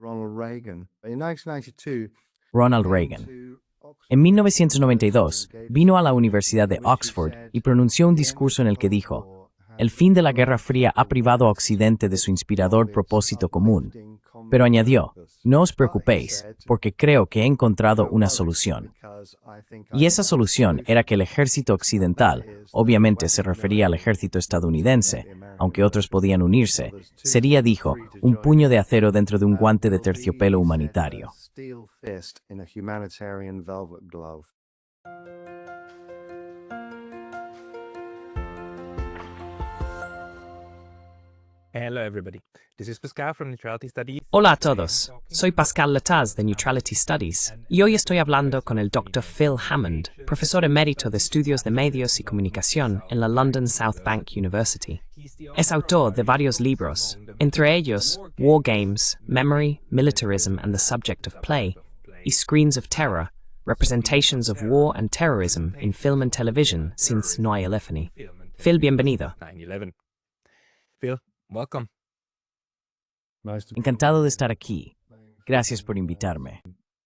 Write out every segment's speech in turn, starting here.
Ronald Reagan. En 1992, vino a la Universidad de Oxford y pronunció un discurso en el que dijo: "El fin de la Guerra Fría ha privado a Occidente de su inspirador propósito común". Pero añadió: "No os preocupéis, porque creo que he encontrado una solución". Y esa solución era que el ejército occidental, obviamente se refería al ejército estadounidense, aunque otros podían unirse, sería, dijo, un puño de acero dentro de un guante de terciopelo humanitario. Hello everybody. This is Pascal from Neutrality Studies. Hola a todos, soy Pascal Lataz de Neutrality Studies y hoy estoy hablando con el Dr. Phil Hammond, profesor emérito de Estudios de Medios y Comunicación en la London South Bank University. Es autor de varios libros, entre ellos War Games, Memory, Militarism and the Subject of Play, y Screens of Terror, Representations of War and Terrorism in Film and Television since 9/11. Phil, bienvenido. 9/11. Phil, welcome. Encantado de estar aquí. Gracias por invitarme.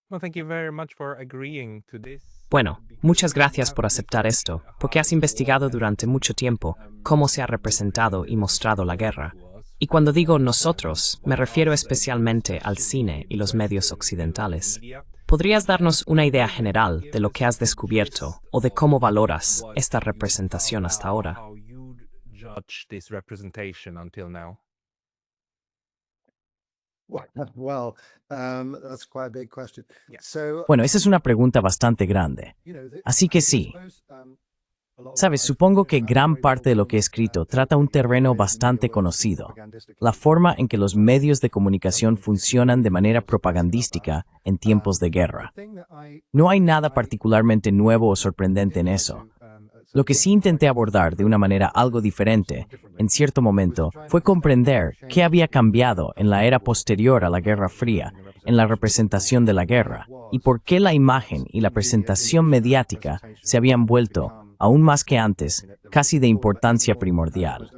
Well, thank you very much for agreeing to this. Bueno, muchas gracias por aceptar esto, porque has investigado durante mucho tiempo cómo se ha representado y mostrado la guerra. Y cuando digo nosotros, me refiero especialmente al cine y los medios occidentales. ¿Podrías darnos una idea general de lo que has descubierto o de cómo valoras esta representación hasta ahora? How you judge this representation until now? Bueno, esa es una pregunta bastante grande. Así que sí. Sabes, supongo que gran parte de lo que he escrito trata un terreno bastante conocido, la forma en que los medios de comunicación funcionan de manera propagandística en tiempos de guerra. No hay nada particularmente nuevo o sorprendente en eso. Lo que sí intenté abordar de una manera algo diferente, en cierto momento, fue comprender qué había cambiado en la era posterior a la Guerra Fría, en la representación de la guerra, y por qué la imagen y la presentación mediática se habían vuelto, aún más que antes, casi de importancia primordial,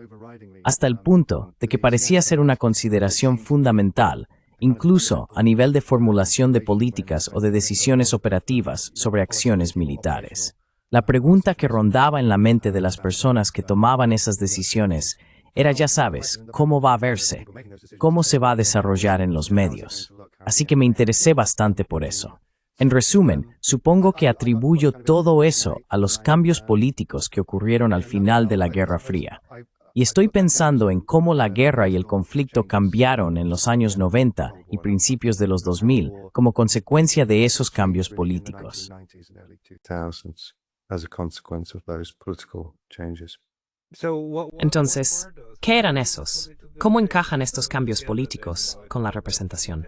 hasta el punto de que parecía ser una consideración fundamental, incluso a nivel de formulación de políticas o de decisiones operativas sobre acciones militares. La pregunta que rondaba en la mente de las personas que tomaban esas decisiones era, ya sabes, cómo va a verse, cómo se va a desarrollar en los medios. Así que me interesé bastante por eso. En resumen, supongo que atribuyo todo eso a los cambios políticos que ocurrieron al final de la Guerra Fría. Y estoy pensando en cómo la guerra y el conflicto cambiaron en los años 90 y principios de los 2000 como consecuencia de esos cambios políticos. Entonces, ¿qué eran esos? ¿Cómo encajan estos cambios políticos con la representación?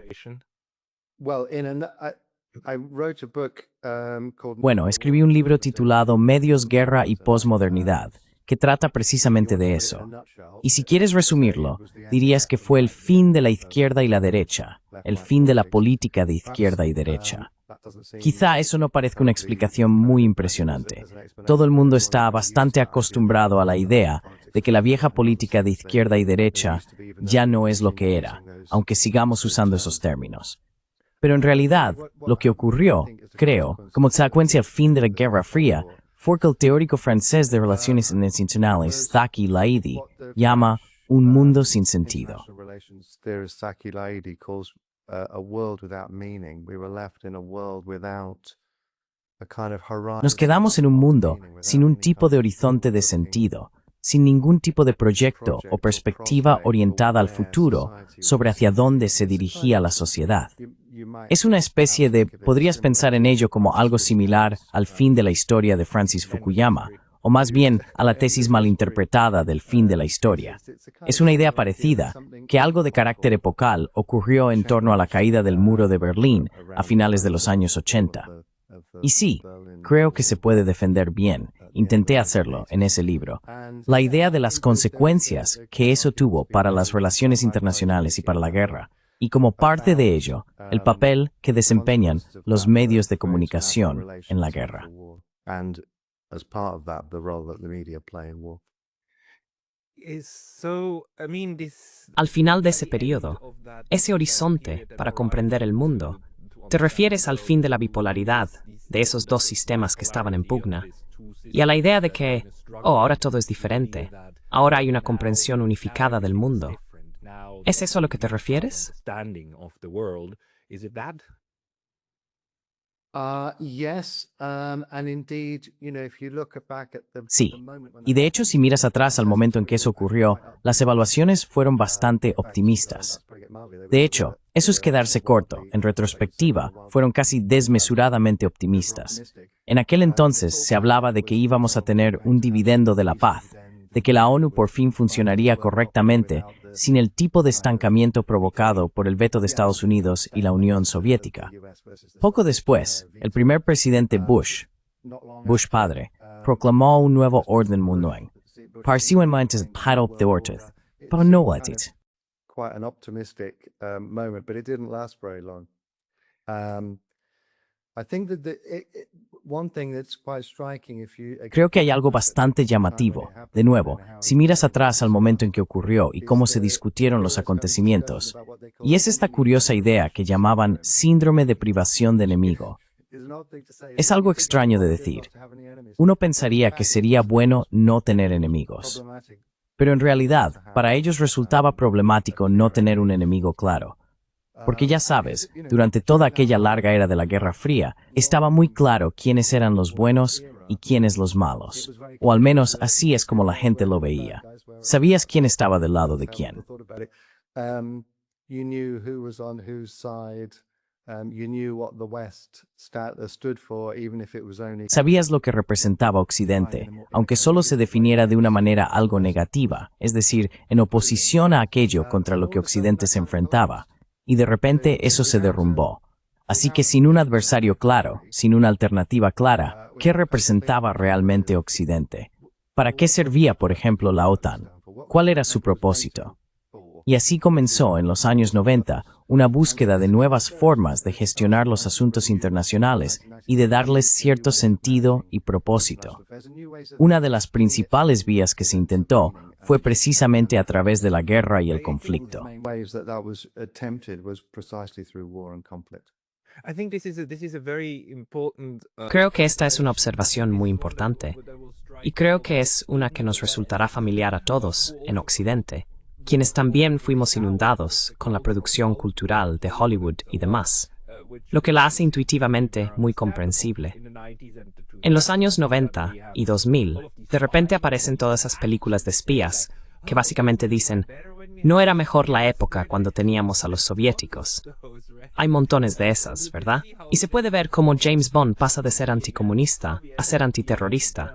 Bueno, escribí un libro titulado Medios, Guerra y Posmodernidad, que trata precisamente de eso. Y si quieres resumirlo, dirías que fue el fin de la izquierda y la derecha, el fin de la política de izquierda y derecha. Quizá eso no parezca una explicación muy impresionante. Todo el mundo está bastante acostumbrado a la idea de que la vieja política de izquierda y derecha ya no es lo que era, aunque sigamos usando esos términos. Pero en realidad, lo que ocurrió, creo, como consecuencia del fin de la Guerra Fría, fue que el teórico francés de relaciones internacionales, Zaki Laidi, llama un mundo sin sentido. Nos quedamos en un mundo sin un tipo de horizonte de sentido, sin ningún tipo de proyecto o perspectiva orientada al futuro sobre hacia dónde se dirigía la sociedad. Es una especie de, podrías pensar en ello como algo similar al fin de la historia de Francis Fukuyama, o más bien a la tesis malinterpretada del fin de la historia. Es una idea parecida, que algo de carácter epocal ocurrió en torno a la caída del muro de Berlín a finales de los años 80. Y sí, creo que se puede defender bien. Intenté hacerlo en ese libro. La idea de las consecuencias que eso tuvo para las relaciones internacionales y para la guerra, y como parte de ello, el papel que desempeñan los medios de comunicación en la guerra. Al final de ese periodo, ese horizonte para comprender el mundo, te refieres al fin de la bipolaridad de esos dos sistemas que estaban en pugna y a la idea de que, ahora todo es diferente, ahora hay una comprensión unificada del mundo. ¿Es eso a lo que te refieres? Sí, y de hecho si miras atrás al momento en que eso ocurrió, las evaluaciones fueron bastante optimistas. De hecho, eso es quedarse corto. En retrospectiva, fueron casi desmesuradamente optimistas. En aquel entonces se hablaba de que íbamos a tener un dividendo de la paz, de que la ONU por fin funcionaría correctamente sin el tipo de estancamiento provocado por el veto de Estados Unidos y la Unión Soviética. Poco después, el primer presidente Bush padre, proclamó un nuevo orden mundial. Parcialmente de ortez, pero no latit. Quite an optimistic moment, but it didn't last very long. I think that one thing that's quite striking if you Creo que hay algo bastante llamativo. De nuevo, si miras atrás al momento en que ocurrió y cómo se discutieron los acontecimientos, y es esta curiosa idea que llamaban síndrome de privación de enemigo. Es algo extraño de decir. Uno pensaría que sería bueno no tener enemigos. Pero en realidad, para ellos resultaba problemático no tener un enemigo claro. Porque ya sabes, durante toda aquella larga era de la Guerra Fría, estaba muy claro quiénes eran los buenos y quiénes los malos. O al menos así es como la gente lo veía. Sabías quién estaba del lado de quién. Sabías lo que representaba Occidente, aunque solo se definiera de una manera algo negativa, es decir, en oposición a aquello contra lo que Occidente se enfrentaba. Y de repente eso se derrumbó. Así que sin un adversario claro, sin una alternativa clara, ¿qué representaba realmente Occidente? ¿Para qué servía, por ejemplo, la OTAN? ¿Cuál era su propósito? Y así comenzó en los años 90 una búsqueda de nuevas formas de gestionar los asuntos internacionales y de darles cierto sentido y propósito. Una de las principales vías que se intentó fue precisamente a través de la guerra y el conflicto. Creo que esta es una observación muy importante, y creo que es una que nos resultará familiar a todos en Occidente, quienes también fuimos inundados con la producción cultural de Hollywood y demás, lo que la hace intuitivamente muy comprensible. En los años 90 y 2000, de repente aparecen todas esas películas de espías que básicamente dicen, no era mejor la época cuando teníamos a los soviéticos. Hay montones de esas, ¿verdad? Y se puede ver cómo James Bond pasa de ser anticomunista a ser antiterrorista,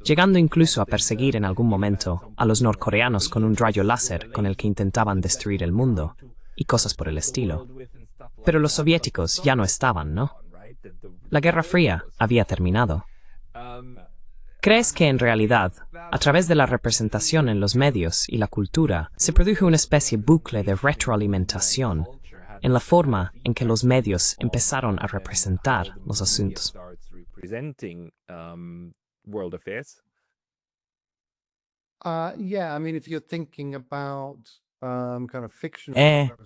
llegando incluso a perseguir en algún momento a los norcoreanos con un rayo láser con el que intentaban destruir el mundo, y cosas por el estilo. Pero los soviéticos ya no estaban, ¿no? La Guerra Fría había terminado. ¿Crees que en realidad, a través de la representación en los medios y la cultura, se produjo una especie de bucle de retroalimentación en la forma en que los medios empezaron a representar los asuntos?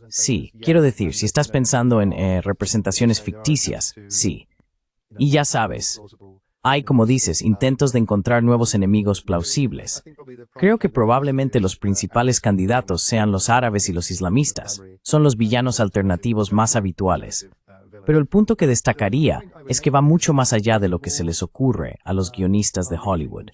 Sí, quiero decir, si estás pensando en representaciones ficticias, sí. Y ya sabes, hay, como dices, intentos de encontrar nuevos enemigos plausibles. Creo que probablemente los principales candidatos sean los árabes y los islamistas. Son los villanos alternativos más habituales. Pero el punto que destacaría es que va mucho más allá de lo que se les ocurre a los guionistas de Hollywood.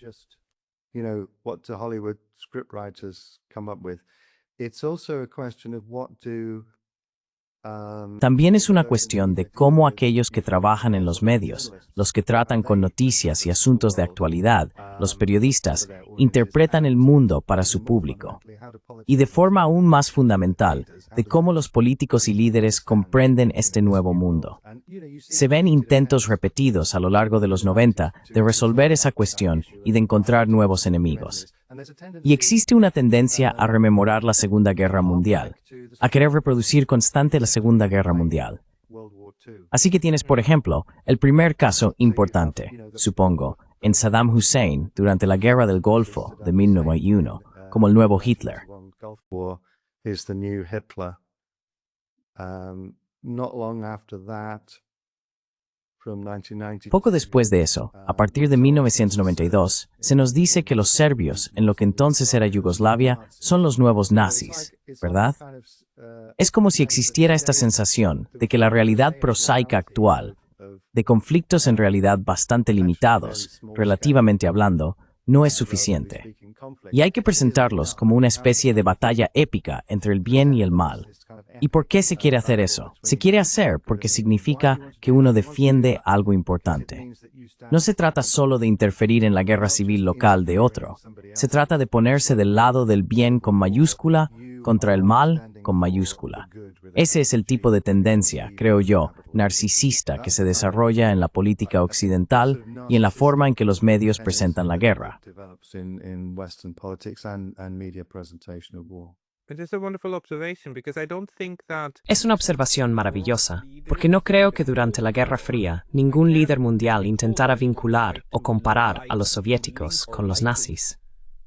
También es una cuestión de cómo aquellos que trabajan en los medios, los que tratan con noticias y asuntos de actualidad, los periodistas, interpretan el mundo para su público. Y de forma aún más fundamental, de cómo los políticos y líderes comprenden este nuevo mundo. Se ven intentos repetidos a lo largo de los 90 de resolver esa cuestión y de encontrar nuevos enemigos. Y existe una tendencia a rememorar la Segunda Guerra Mundial, a querer reproducir constante la Segunda Guerra Mundial. Así que tienes, por ejemplo, el primer caso importante, supongo, en Saddam Hussein durante la Guerra del Golfo de 1991, como el nuevo Hitler. Gulf War is the new Hitler. Not long after that, from 1992, Poco después de eso, a partir de 1992, se nos dice que los serbios, en lo que entonces era Yugoslavia, son los nuevos nazis, ¿verdad? Es como si existiera esta sensación de que la realidad prosaica actual, de conflictos en realidad bastante limitados, relativamente hablando, no es suficiente. Y hay que presentarlos como una especie de batalla épica entre el bien y el mal. ¿Y por qué se quiere hacer eso? Se quiere hacer porque significa que uno defiende algo importante. No se trata solo de interferir en la guerra civil local de otro. Se trata de ponerse del lado del bien con mayúscula contra el mal con mayúscula. Ese es el tipo de tendencia, creo yo, narcisista que se desarrolla en la política occidental y en la forma en que los medios presentan la guerra. It is a wonderful observation because I don't think that Es una observación maravillosa, porque no creo que durante la Guerra Fría ningún líder mundial intentara vincular o comparar a los soviéticos con los nazis.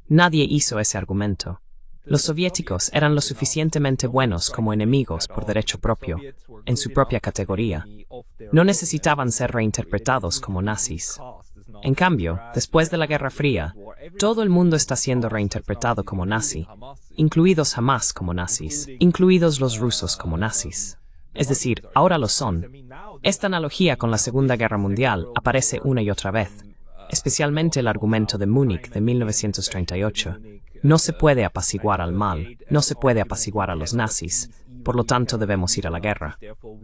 Nadie hizo ese argumento. Los soviéticos eran lo suficientemente buenos como enemigos por derecho propio, en su propia categoría. No necesitaban ser reinterpretados como nazis. En cambio, después de la Guerra Fría, todo el mundo está siendo reinterpretado como nazi, incluidos Hamas como nazis, incluidos los rusos como nazis. Es decir, ahora lo son. Esta analogía con la Segunda Guerra Mundial aparece una y otra vez, especialmente el argumento de Múnich de 1938. No se puede apaciguar al mal, no se puede apaciguar a los nazis, por lo tanto debemos ir a la guerra.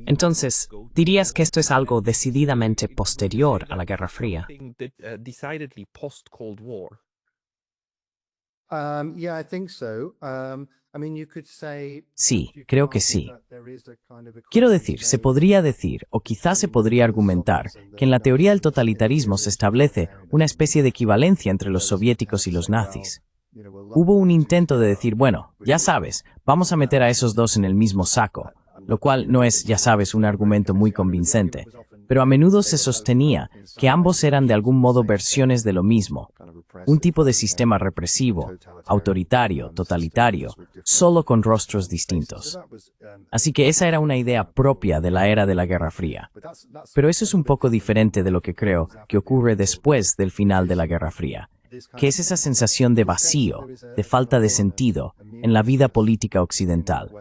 Entonces, ¿dirías que esto es algo decididamente posterior a la Guerra Fría? decidedly post-Cold War. Yeah, I think so. I mean, you could say Sí, creo que sí. Quiero decir, se podría decir, o quizás se podría argumentar, que en la teoría del totalitarismo se establece una especie de equivalencia entre los soviéticos y los nazis. Hubo un intento de decir, bueno, ya sabes, vamos a meter a esos dos en el mismo saco, lo cual no es, ya sabes, un argumento muy convincente, pero a menudo se sostenía que ambos eran de algún modo versiones de lo mismo, un tipo de sistema represivo, autoritario, totalitario, solo con rostros distintos. Así que esa era una idea propia de la era de la Guerra Fría. Pero eso es un poco diferente de lo que creo que ocurre después del final de la Guerra Fría, que es esa sensación de vacío, de falta de sentido, en la vida política occidental.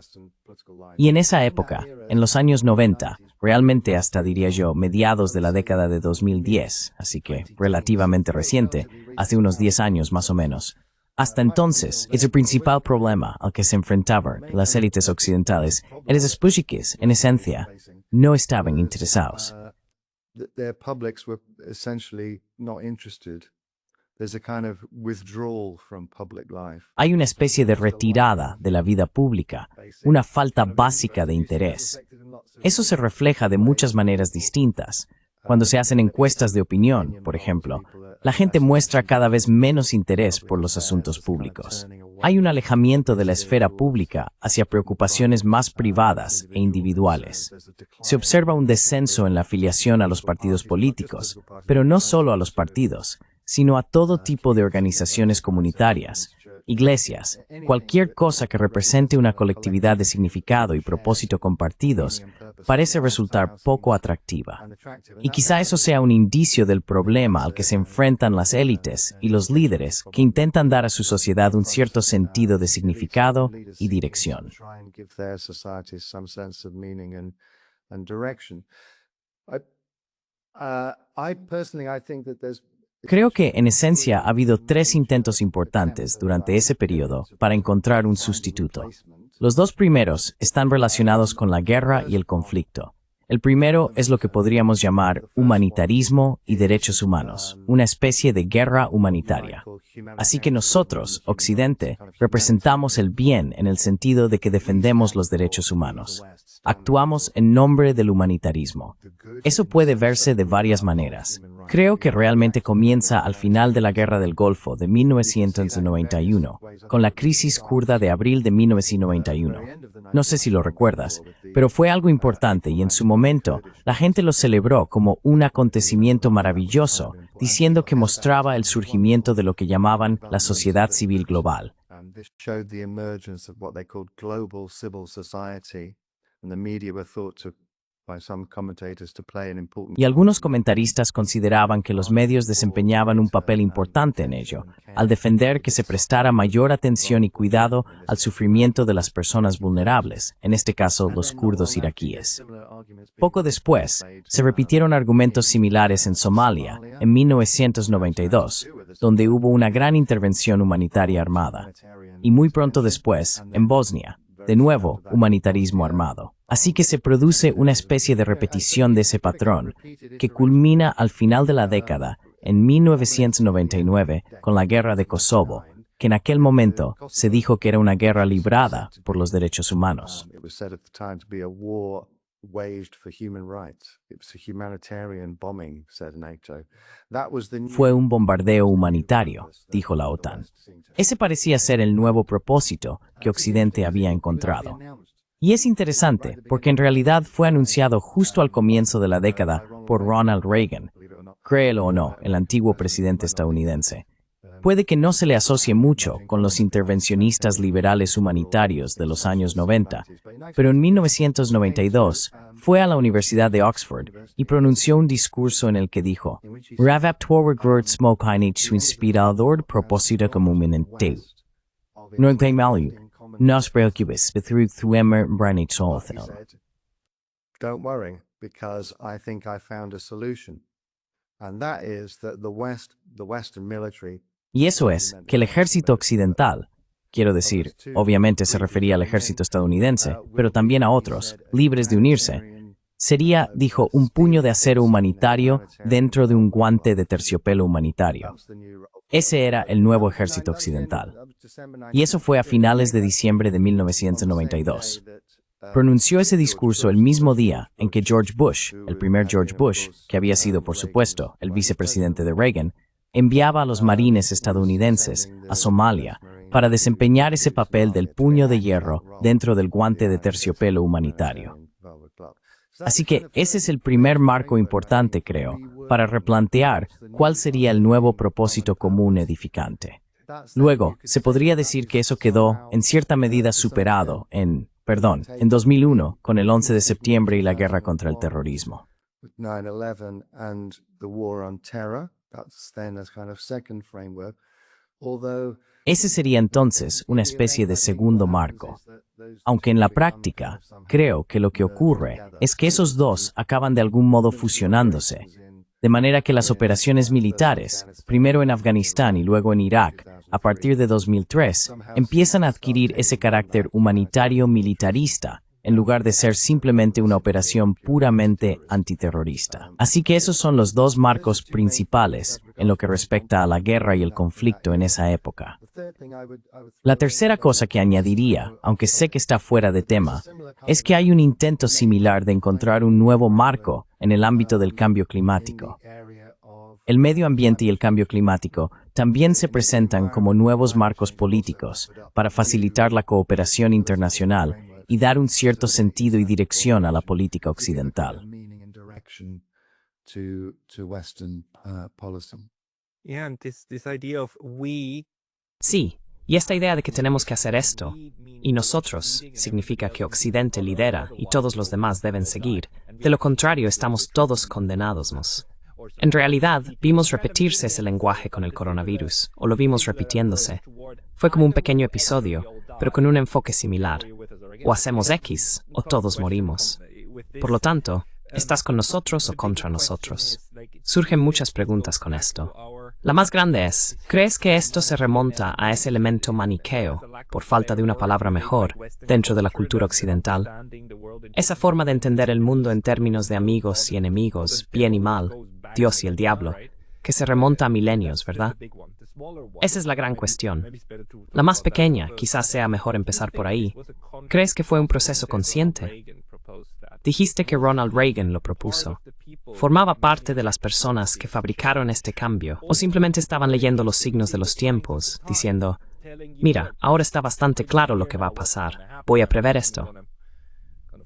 Y en esa época, en los años 90, realmente hasta diría yo mediados de la década de 2010, así que relativamente reciente, hace unos 10 años más o menos. Hasta entonces, el principal problema al que se enfrentaban las élites occidentales era que los políticos, en esencia, no estaban interesados. their publics were essentially not interested. There's a kind of withdrawal from public life. Hay una especie de retirada de la vida pública, una falta básica de interés. Eso se refleja de muchas maneras distintas. Cuando se hacen encuestas de opinión, por ejemplo, la gente muestra cada vez menos interés por los asuntos públicos. Hay un alejamiento de la esfera pública hacia preocupaciones más privadas e individuales. Se observa un descenso en la afiliación a los partidos políticos, pero no solo a los partidos, sino a todo tipo de organizaciones comunitarias, iglesias, cualquier cosa que represente una colectividad de significado y propósito compartidos, parece resultar poco atractiva. Y quizá eso sea un indicio del problema al que se enfrentan las élites y los líderes que intentan dar a su sociedad un cierto sentido de significado y dirección. Creo que, en esencia, ha habido 3 intentos importantes durante ese periodo para encontrar un sustituto. Los 2 primeros están relacionados con la guerra y el conflicto. El primero es lo que podríamos llamar humanitarismo y derechos humanos, una especie de guerra humanitaria. Así que nosotros, Occidente, representamos el bien en el sentido de que defendemos los derechos humanos. Actuamos en nombre del humanitarismo. Eso puede verse de varias maneras. Creo que realmente comienza al final de la Guerra del Golfo de 1991, con la crisis kurda de abril de 1991. No sé si lo recuerdas, pero fue algo importante y en su momento la gente lo celebró como un acontecimiento maravilloso, diciendo que mostraba el surgimiento de lo que llamaban la sociedad civil global. This showed the emergence of what they called global civil society, and the media were thought to, by some commentators, to play an important Y algunos comentaristas consideraban que los medios desempeñaban un papel importante en ello, al defender que se prestara mayor atención y cuidado al sufrimiento de las personas vulnerables, en este caso los kurdos iraquíes. Poco después, se repitieron argumentos similares en Somalia, en 1992, donde hubo una gran intervención humanitaria armada. Y muy pronto después, en Bosnia, de nuevo, humanitarismo armado. Así que se produce una especie de repetición de ese patrón, que culmina al final de la década, en 1999, con la guerra de Kosovo, que en aquel momento se dijo que era una guerra librada por los derechos humanos. It was said at the time to be a war waged for human rights. It was a humanitarian bombing, said NATO. That was the Fue un bombardeo humanitario, dijo la OTAN. Ese parecía ser el nuevo propósito que Occidente había encontrado. Y es interesante, porque en realidad fue anunciado justo al comienzo de la década por Ronald Reagan, créelo o no, el antiguo presidente estadounidense. Puede que no se le asocie mucho con los intervencionistas liberales humanitarios de los años 90, pero en 1992 fue a la Universidad de Oxford y pronunció un discurso en el que dijo: "Ravaptorward smokheinich su inspirador propósito comúnmente. No te malu, nos preocupes, betrug thuemer branich olthel." Don't worry, because I think I found a solution. And that is that the Western military. Y eso es, que el ejército occidental, quiero decir, obviamente se refería al ejército estadounidense, pero también a otros, libres de unirse, sería, dijo, un puño de acero humanitario dentro de un guante de terciopelo humanitario. Ese era el nuevo ejército occidental. Y eso fue a finales de diciembre de 1992. Pronunció ese discurso el mismo día en que George Bush, el primer George Bush, que había sido, por supuesto, el vicepresidente de Reagan, enviaba a los marines estadounidenses a Somalia para desempeñar ese papel del puño de hierro dentro del guante de terciopelo humanitario. Así que ese es el primer marco importante, creo, para replantear cuál sería el nuevo propósito común edificante. Luego, se podría decir que eso quedó, en cierta medida, superado en 2001, con el 11 de septiembre y la guerra contra el terrorismo. 9/11 and the war on terror. That's then a kind of second framework. Although Ese sería entonces una especie de segundo marco. Aunque en la práctica, creo que lo que ocurre es que esos dos acaban de algún modo fusionándose, de manera que las operaciones militares, primero en Afganistán y luego en Irak, a partir de 2003, empiezan a adquirir ese carácter humanitario militarista, en lugar de ser simplemente una operación puramente antiterrorista. Así que esos son los dos marcos principales en lo que respecta a la guerra y el conflicto en esa época. La tercera cosa que añadiría, aunque sé que está fuera de tema, es que hay un intento similar de encontrar un nuevo marco en el ámbito del cambio climático. El medio ambiente y el cambio climático también se presentan como nuevos marcos políticos para facilitar la cooperación internacional y dar un cierto sentido y dirección a la política occidental. Yeah, and this idea of we. Sí, y esta idea de que tenemos que hacer esto, y nosotros, significa que Occidente lidera y todos los demás deben seguir. De lo contrario, estamos todos condenados. En realidad, vimos repetirse ese lenguaje con el coronavirus, o lo vimos repitiéndose. Fue como un pequeño episodio, pero con un enfoque similar. O hacemos X, o todos morimos. Por lo tanto, ¿estás con nosotros o contra nosotros? Surgen muchas preguntas con esto. La más grande es, ¿crees que esto se remonta a ese elemento maniqueo, por falta de una palabra mejor, dentro de la cultura occidental? Esa forma de entender el mundo en términos de amigos y enemigos, bien y mal, Dios y el diablo, que se remonta a milenios, ¿verdad? Esa es la gran cuestión. La más pequeña, quizás sea mejor empezar por ahí. ¿Crees que fue un proceso consciente? Dijiste que Ronald Reagan lo propuso. ¿Formaba parte de las personas que fabricaron este cambio o simplemente estaban leyendo los signos de los tiempos, diciendo, mira, ahora está bastante claro lo que va a pasar, voy a prever esto?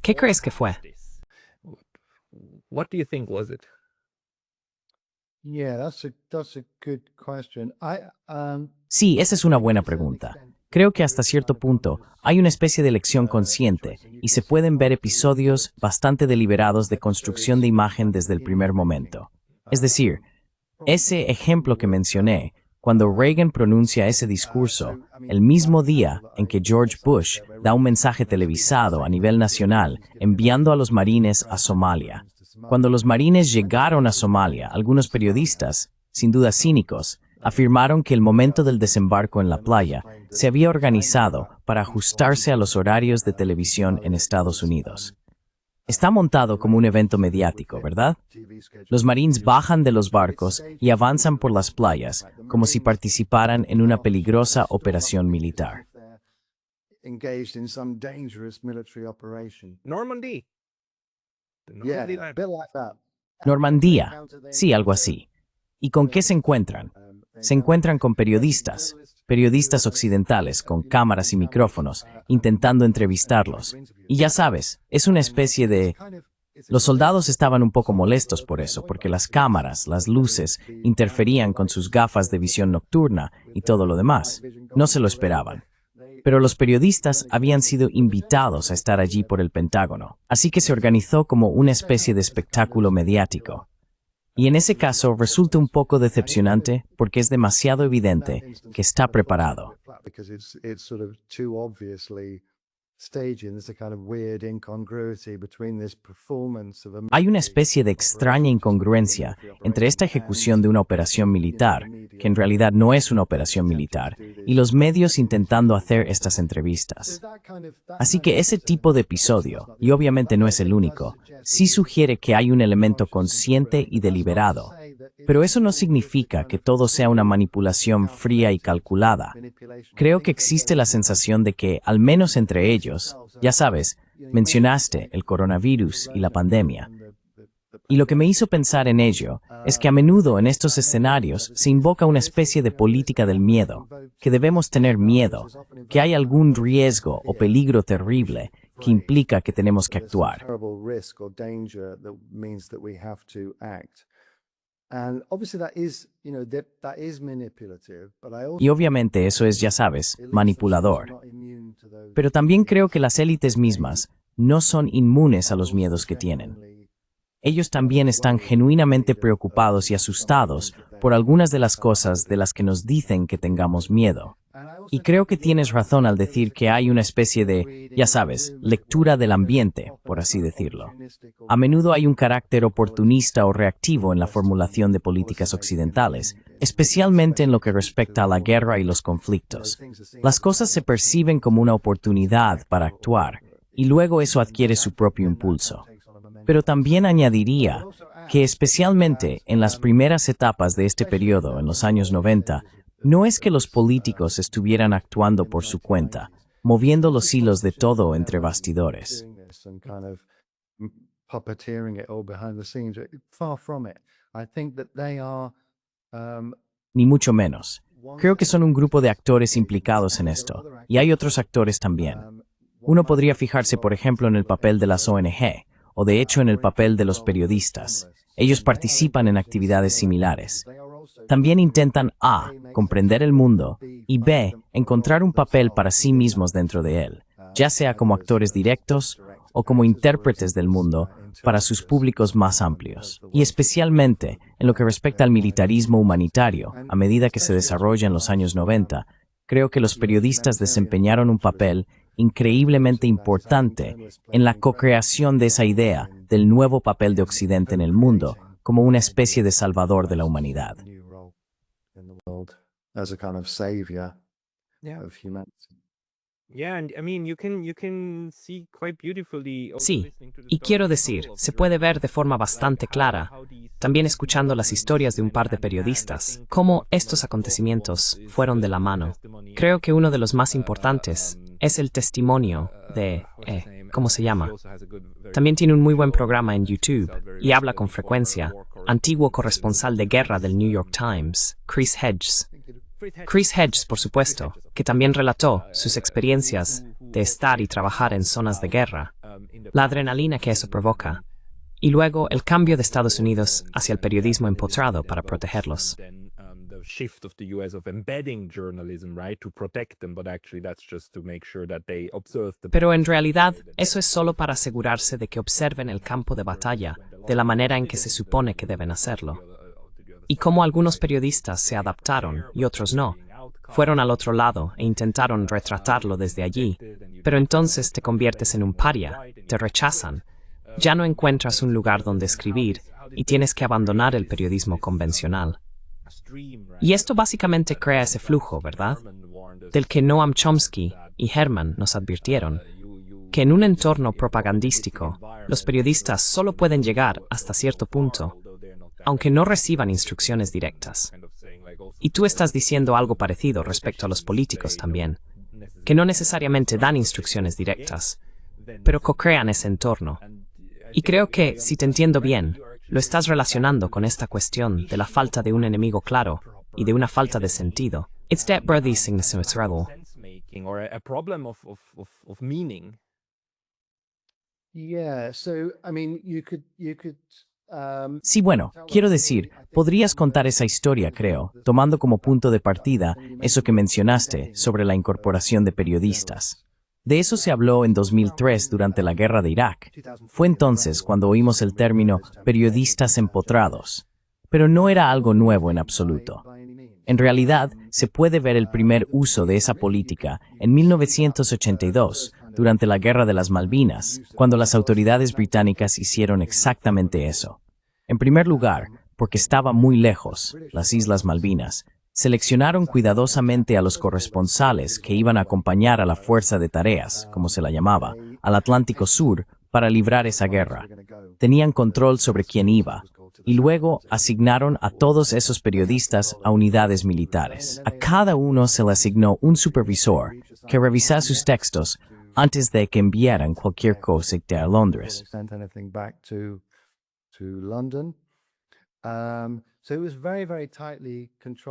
¿Qué crees que fue? What do you think was it? Yeah, that's a good question. Sí, esa es una buena pregunta. Creo que hasta cierto punto hay una especie de elección consciente y se pueden ver episodios bastante deliberados de construcción de imagen desde el primer momento. Es decir, ese ejemplo que mencioné, cuando Reagan pronuncia ese discurso, el mismo día en que George Bush da un mensaje televisado a nivel nacional enviando a los marines a Somalia. Cuando los marines llegaron a Somalia, algunos periodistas, sin duda cínicos, afirmaron que el momento del desembarco en la playa se había organizado para ajustarse a los horarios de televisión en Estados Unidos. Está montado como un evento mediático, ¿verdad? Los Marines bajan de los barcos y avanzan por las playas como si participaran en una peligrosa operación militar. Normandy. Normandía, sí, algo así. ¿Y con qué se encuentran? Se encuentran con periodistas occidentales con cámaras y micrófonos, intentando entrevistarlos. Y ya sabes, es una especie de... Los soldados estaban un poco molestos por eso, porque las cámaras, las luces, interferían con sus gafas de visión nocturna y todo lo demás. No se lo esperaban. Pero los periodistas habían sido invitados a estar allí por el Pentágono, así que se organizó como una especie de espectáculo mediático. Y en ese caso resulta un poco decepcionante porque es demasiado evidente que está preparado. Hay una especie de extraña incongruencia entre esta ejecución de una operación militar, que en realidad no es una operación militar, y los medios intentando hacer estas entrevistas. Así que ese tipo de episodio, y obviamente no es el único, sí sugiere que hay un elemento consciente y deliberado. Pero eso no significa que todo sea una manipulación fría y calculada. Creo que existe la sensación de que, al menos entre ellos, ya sabes, mencionaste el coronavirus y la pandemia. Y lo que me hizo pensar en ello es que a menudo en estos escenarios se invoca una especie de política del miedo, que debemos tener miedo, que hay algún riesgo o peligro terrible que implica que tenemos que actuar. Y obviamente eso es, ya sabes, manipulador. Pero también creo que las élites mismas no son inmunes a los miedos que tienen. Ellos también están genuinamente preocupados y asustados por algunas de las cosas de las que nos dicen que tengamos miedo. Y creo que tienes razón al decir que hay una especie de, ya sabes, lectura del ambiente, por así decirlo. A menudo hay un carácter oportunista o reactivo en la formulación de políticas occidentales, especialmente en lo que respecta a la guerra y los conflictos. Las cosas se perciben como una oportunidad para actuar, y luego eso adquiere su propio impulso. Pero también añadiría que especialmente en las primeras etapas de este periodo, en los años 90, no es que los políticos estuvieran actuando por su cuenta, moviendo los hilos de todo entre bastidores. Ni mucho menos. Creo que son un grupo de actores implicados en esto, y hay otros actores también. Uno podría fijarse, por ejemplo, en el papel de las ONG, o de hecho en el papel de los periodistas. Ellos participan en actividades similares. También intentan A, comprender el mundo, y B, encontrar un papel para sí mismos dentro de él, ya sea como actores directos o como intérpretes del mundo para sus públicos más amplios. Y especialmente en lo que respecta al militarismo humanitario, a medida que se desarrolla en los años 90, creo que los periodistas desempeñaron un papel increíblemente importante en la co-creación de esa idea del nuevo papel de Occidente en el mundo como una especie de salvador de la humanidad. Sí, y quiero decir, se puede ver de forma bastante clara, también escuchando las historias de un par de periodistas, cómo estos acontecimientos fueron de la mano. Creo que uno de los más importantes es el testimonio de, ¿cómo se llama? También tiene un muy buen programa en YouTube y habla con frecuencia, antiguo corresponsal de guerra del New York Times, Chris Hedges. Chris Hedges, por supuesto, que también relató sus experiencias de estar y trabajar en zonas de guerra, la adrenalina que eso provoca, y luego el cambio de Estados Unidos hacia el periodismo empotrado para protegerlos. shift of the US of embedding journalism, right, to protect them, but actually that's just to make sure that they observe the. Pero en realidad, eso es solo para asegurarse de que observen el campo de batalla de la manera en que se supone que deben hacerlo. Y como algunos periodistas se adaptaron y otros no, fueron al otro lado e intentaron retratarlo desde allí, pero entonces te conviertes en un paria, te rechazan, ya no encuentras un lugar donde escribir y tienes que abandonar el periodismo convencional. Y esto básicamente crea ese flujo, ¿verdad? Del que Noam Chomsky y Herman nos advirtieron, que en un entorno propagandístico, los periodistas solo pueden llegar hasta cierto punto, aunque no reciban instrucciones directas. Y tú estás diciendo algo parecido respecto a los políticos también, que no necesariamente dan instrucciones directas, pero co-crean ese entorno. Y creo que, si te entiendo bien, lo estás relacionando con esta cuestión de la falta de un enemigo claro y de una falta de sentido. It's that worthy Or a problem of meaning. Yeah, so I mean, you could Sí, bueno, quiero decir, podrías contar esa historia, creo, tomando como punto de partida eso que mencionaste sobre la incorporación de periodistas. De eso se habló en 2003 durante la guerra de Irak. Fue entonces cuando oímos el término periodistas empotrados. Pero no era algo nuevo en absoluto. En realidad, se puede ver el primer uso de esa política en 1982, durante la Guerra de las Malvinas, cuando las autoridades británicas hicieron exactamente eso. En primer lugar, porque estaba muy lejos, las Islas Malvinas, seleccionaron cuidadosamente a los corresponsales que iban a acompañar a la Fuerza de Tareas, como se la llamaba, al Atlántico Sur para librar esa guerra. Tenían control sobre quién iba, y luego asignaron a todos esos periodistas a unidades militares. A cada uno se le asignó un supervisor que revisaba sus textos antes de que enviaran cualquier cosa a Londres.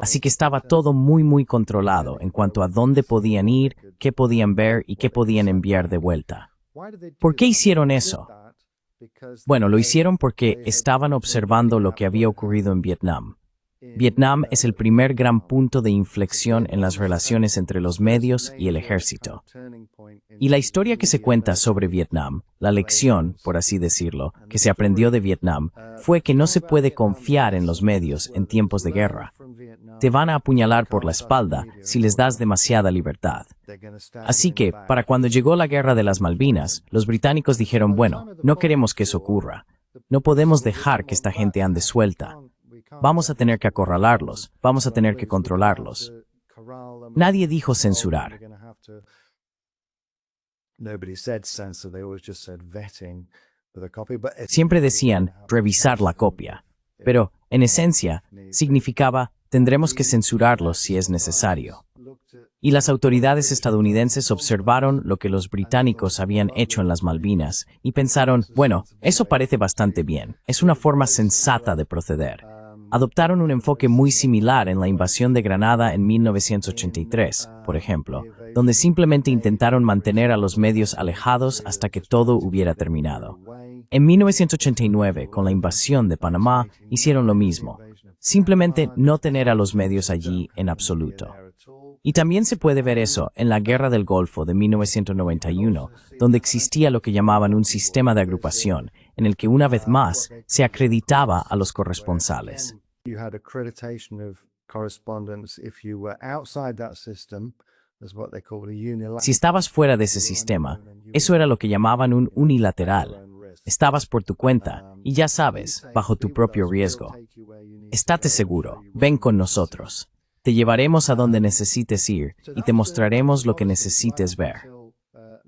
Así que estaba todo muy controlado en cuanto a dónde podían ir, qué podían ver y qué podían enviar de vuelta. ¿Por qué hicieron eso? Bueno, lo hicieron porque estaban observando lo que había ocurrido en Vietnam. Vietnam es el primer gran punto de inflexión en las relaciones entre los medios y el ejército. Y la historia que se cuenta sobre Vietnam, la lección, por así decirlo, que se aprendió de Vietnam, fue que no se puede confiar en los medios en tiempos de guerra. Te van a apuñalar por la espalda si les das demasiada libertad. Así que, para cuando llegó la Guerra de las Malvinas, los británicos dijeron, bueno, no queremos que eso ocurra. No podemos dejar que esta gente ande suelta. Vamos a tener que acorralarlos, vamos a tener que controlarlos. Nadie dijo censurar. Siempre decían revisar la copia, pero, en esencia, significaba tendremos que censurarlos si es necesario. Y las autoridades estadounidenses observaron lo que los británicos habían hecho en las Malvinas y pensaron, bueno, eso parece bastante bien, es una forma sensata de proceder. Adoptaron un enfoque muy similar en la invasión de Granada en 1983, por ejemplo, donde simplemente intentaron mantener a los medios alejados hasta que todo hubiera terminado. En 1989, con la invasión de Panamá, hicieron lo mismo, simplemente no tener a los medios allí en absoluto. Y también se puede ver eso en la Guerra del Golfo de 1991, donde existía lo que llamaban un sistema de agrupación, en el que una vez más se acreditaba a los corresponsales. Si estabas fuera de ese sistema, eso era lo que llamaban un unilateral. Estabas por tu cuenta y ya sabes, bajo tu propio riesgo. Estate seguro, ven con nosotros. Te llevaremos a donde necesites ir y te mostraremos lo que necesites ver.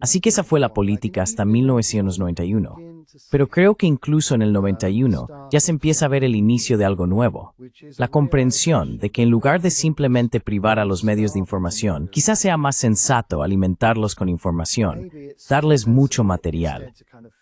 Así que esa fue la política hasta 1991. Pero creo que incluso en el 91 ya se empieza a ver el inicio de algo nuevo. La comprensión de que en lugar de simplemente privar a los medios de información, quizás sea más sensato alimentarlos con información, darles mucho material.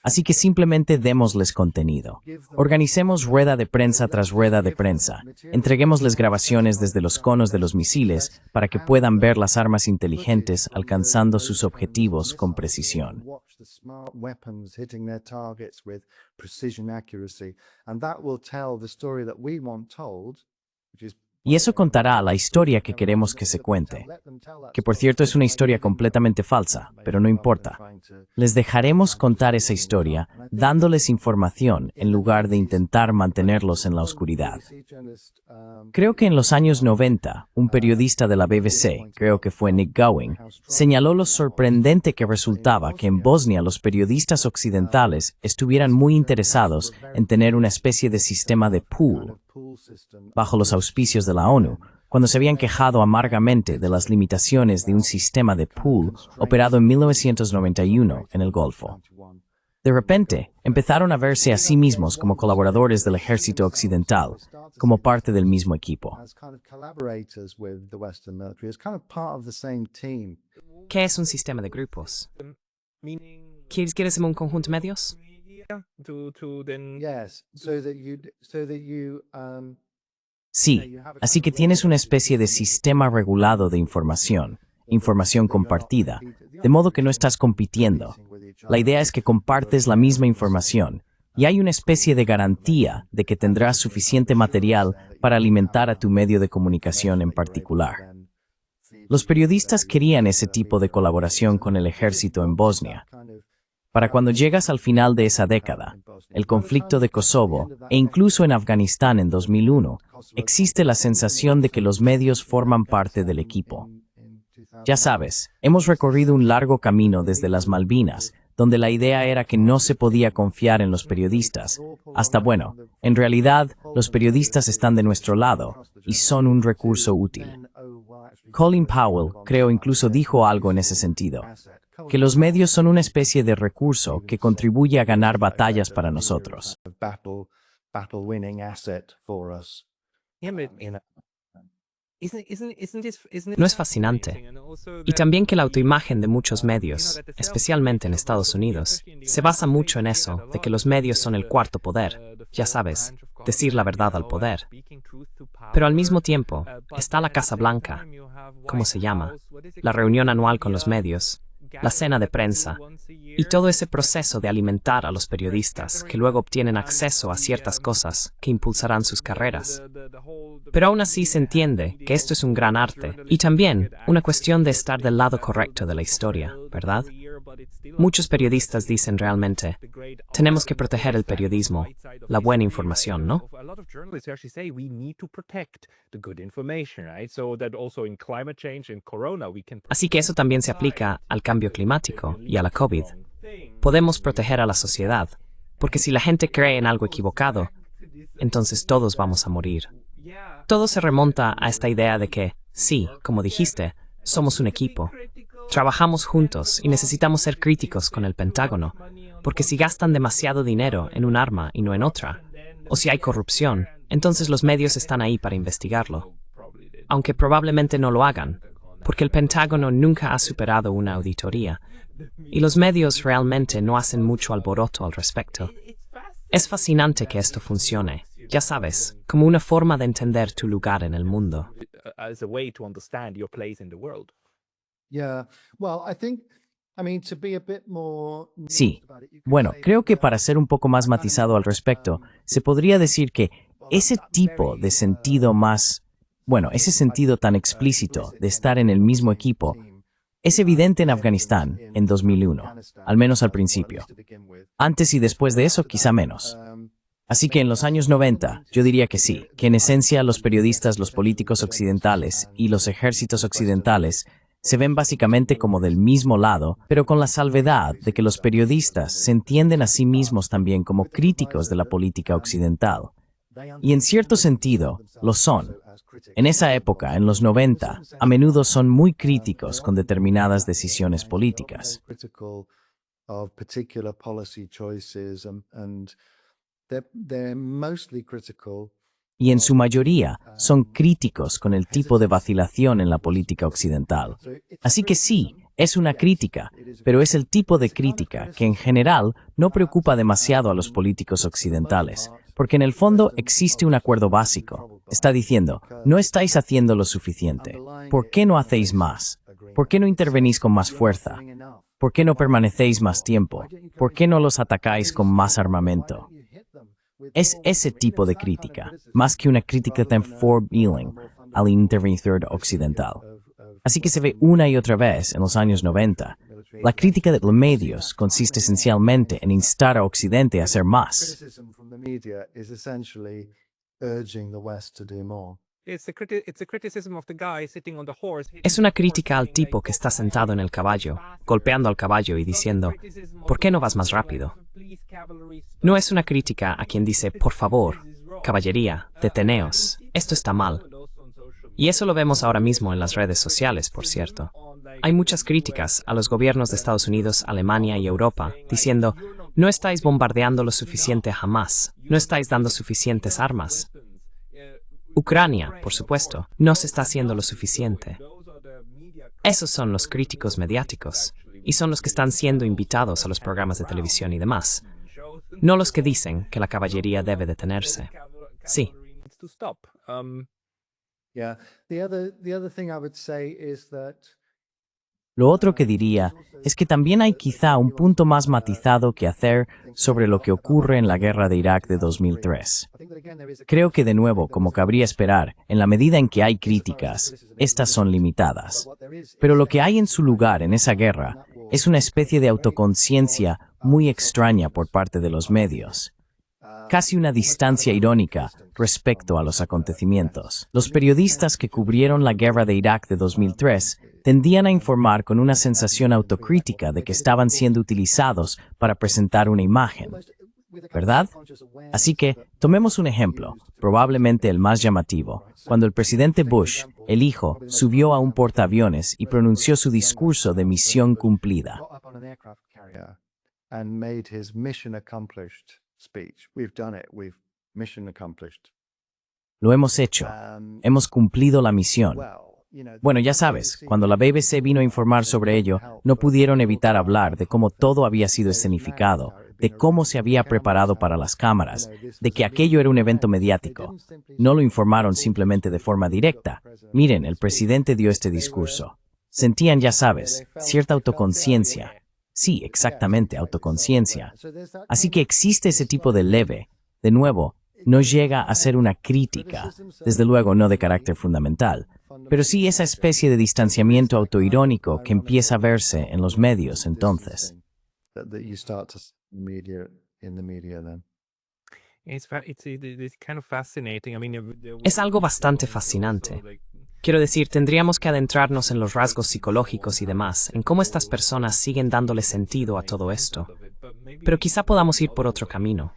Así que simplemente démosles contenido. Organicemos rueda de prensa tras rueda de prensa. Entreguémosles grabaciones desde los conos de los misiles para que puedan ver las armas inteligentes alcanzando sus objetivos con precisión. Y eso contará la historia que queremos que se cuente, que por cierto es una historia completamente falsa, pero no importa. Les dejaremos contar esa historia dándoles información en lugar de intentar mantenerlos en la oscuridad. Creo que en los años 90, un periodista de la BBC, creo que fue Nick Gowing, señaló lo sorprendente que resultaba que en Bosnia los periodistas occidentales estuvieran muy interesados en tener una especie de sistema de pool bajo los auspicios de la ONU, cuando se habían quejado amargamente de las limitaciones de un sistema de pool operado en 1991 en el Golfo. De repente, empezaron a verse a sí mismos como colaboradores del ejército occidental, como parte del mismo equipo. ¿Qué es un sistema de grupos? ¿Quieres un conjunto de medios? Sí, así que tienes una especie de sistema regulado de información compartida, de modo que no estás compitiendo. La idea es que compartes la misma información y hay una especie de garantía de que tendrás suficiente material para alimentar a tu medio de comunicación en particular. Los periodistas querían ese tipo de colaboración con el ejército en Bosnia. Para cuando llegas al final de esa década, el conflicto de Kosovo e incluso en Afganistán en 2001, existe la sensación de que los medios forman parte del equipo. Ya sabes, hemos recorrido un largo camino desde las Malvinas, donde la idea era que no se podía confiar en los periodistas, hasta bueno, en realidad, los periodistas están de nuestro lado y son un recurso útil. Colin Powell, creo, incluso dijo algo en ese sentido, que los medios son una especie de recurso que contribuye a ganar batallas para nosotros. ¿No es fascinante? Y también que la autoimagen de muchos medios, especialmente en Estados Unidos, se basa mucho en eso, de que los medios son el cuarto poder, ya sabes, decir la verdad al poder. Pero al mismo tiempo, está la Casa Blanca, ¿cómo se llama? La reunión anual con los medios, la cena de prensa, y todo ese proceso de alimentar a los periodistas que luego obtienen acceso a ciertas cosas que impulsarán sus carreras. Pero aún así se entiende que esto es un gran arte y también una cuestión de estar del lado correcto de la historia, ¿verdad? Muchos periodistas dicen realmente, tenemos que proteger el periodismo, la buena información, ¿no? Así que eso también se aplica al cambio climático y a la COVID. Podemos proteger a la sociedad, porque si la gente cree en algo equivocado, entonces todos vamos a morir. Todo se remonta a esta idea de que, sí, como dijiste, somos un equipo. Trabajamos juntos y necesitamos ser críticos con el Pentágono, porque si gastan demasiado dinero en un arma y no en otra, o si hay corrupción, entonces los medios están ahí para investigarlo. Aunque probablemente no lo hagan, porque el Pentágono nunca ha superado una auditoría, y los medios realmente no hacen mucho alboroto al respecto. Es fascinante que esto funcione, ya sabes, como una forma de entender tu lugar en el mundo. Sí, bueno, creo que para ser un poco más matizado al respecto, se podría decir que ese tipo de sentido más, ese sentido tan explícito de estar en el mismo equipo, es evidente en Afganistán en 2001, al menos al principio. Antes y después de eso, quizá menos. Así que en los años 90, yo diría que sí, que en esencia los periodistas, los políticos occidentales y los ejércitos occidentales se ven básicamente como del mismo lado, pero con la salvedad de que los periodistas se entienden a sí mismos también como críticos de la política occidental. Y en cierto sentido, lo son. En esa época, en los 90, a menudo son muy críticos con determinadas decisiones políticas. Y en su mayoría son críticos con el tipo de vacilación en la política occidental. Así que sí, es una crítica, pero es el tipo de crítica que en general no preocupa demasiado a los políticos occidentales, porque en el fondo existe un acuerdo básico. Está diciendo, no estáis haciendo lo suficiente. ¿Por qué no hacéis más? ¿Por qué no intervenís con más fuerza? ¿Por qué no permanecéis más tiempo? ¿Por qué no los atacáis con más armamento? Es ese tipo de crítica, más que una crítica tan forward-leaning, al interventor occidental. Así que se ve una y otra vez en los años 90. La crítica de los medios consiste esencialmente en instar a Occidente a hacer más. Criticism from the media is essentially urging the West to do more. It's a criticism of the guy sitting on the horse. Es una crítica al tipo que está sentado en el caballo, golpeando al caballo y diciendo, ¿por qué no vas más rápido? No es una crítica a quien dice, por favor, caballería, deteneos, esto está mal. Y eso lo vemos ahora mismo en las redes sociales, por cierto. Hay muchas críticas a los gobiernos de Estados Unidos, Alemania y Europa, diciendo, no estáis bombardeando lo suficiente a Hamas, no estáis dando suficientes armas. Ucrania, por supuesto, no se está haciendo lo suficiente. Esos son los críticos mediáticos, y son los que están siendo invitados a los programas de televisión y demás, no los que dicen que la caballería debe detenerse. Sí. Yeah. The other thing I would say is that Lo otro que diría es que también hay quizá un punto más matizado que hacer sobre lo que ocurre en la guerra de Irak de 2003. Creo que de nuevo, como cabría esperar, en la medida en que hay críticas, estas son limitadas. Pero lo que hay en su lugar en esa guerra es una especie de autoconciencia muy extraña por parte de los medios. Casi una distancia irónica respecto a los acontecimientos. Los periodistas que cubrieron la guerra de Irak de 2003 tendían a informar con una sensación autocrítica de que estaban siendo utilizados para presentar una imagen, ¿verdad? Así que, tomemos un ejemplo, probablemente el más llamativo, cuando el presidente Bush, el hijo, subió a un portaaviones y pronunció su discurso de misión cumplida. and made his mission accomplished speech. We've done it. We've mission accomplished. Lo hemos hecho. Hemos cumplido la misión. Well, Bueno, ya sabes, cuando la BBC vino a informar sobre ello, no pudieron evitar hablar de cómo todo había sido escenificado, de cómo se había preparado para las cámaras, de que aquello era un evento mediático. No lo informaron simplemente de forma directa. Miren, el presidente dio este discurso. Sentían, ya sabes, cierta autoconciencia. Sí, exactamente, autoconciencia. Así que existe ese tipo de leve. De nuevo, no llega a ser una crítica, desde luego no de carácter fundamental, pero sí esa especie de distanciamiento autoirónico que empieza a verse en los medios entonces. that you start to see in the media then. It's kind of fascinating. I mean, Es algo bastante fascinante. Quiero decir, tendríamos que adentrarnos en los rasgos psicológicos y demás, en cómo estas personas siguen dándole sentido a todo esto. Pero quizá podamos ir por otro camino.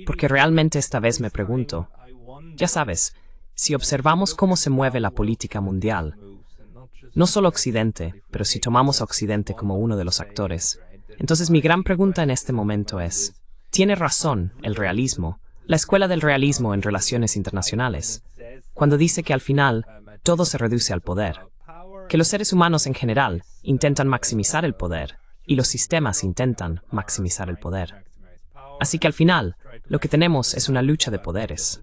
Porque realmente esta vez me pregunto, ya sabes, si observamos cómo se mueve la política mundial, no solo Occidente, pero si tomamos a Occidente como uno de los actores, entonces mi gran pregunta en este momento es, ¿tiene razón el realismo, la escuela del realismo en relaciones internacionales, cuando dice que al final todo se reduce al poder, que los seres humanos en general intentan maximizar el poder y los sistemas intentan maximizar el poder? Así que al final, lo que tenemos es una lucha de poderes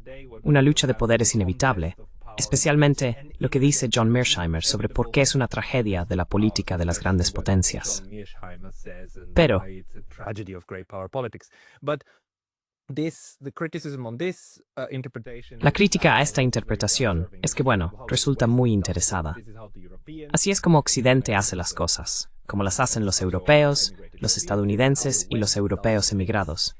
inevitable, especialmente lo que dice John Mearsheimer sobre por qué es una tragedia de la política de las grandes potencias. Pero, la crítica a esta interpretación es que, bueno, resulta muy interesada. Así es como Occidente hace las cosas, como las hacen los europeos, los estadounidenses y los europeos emigrados.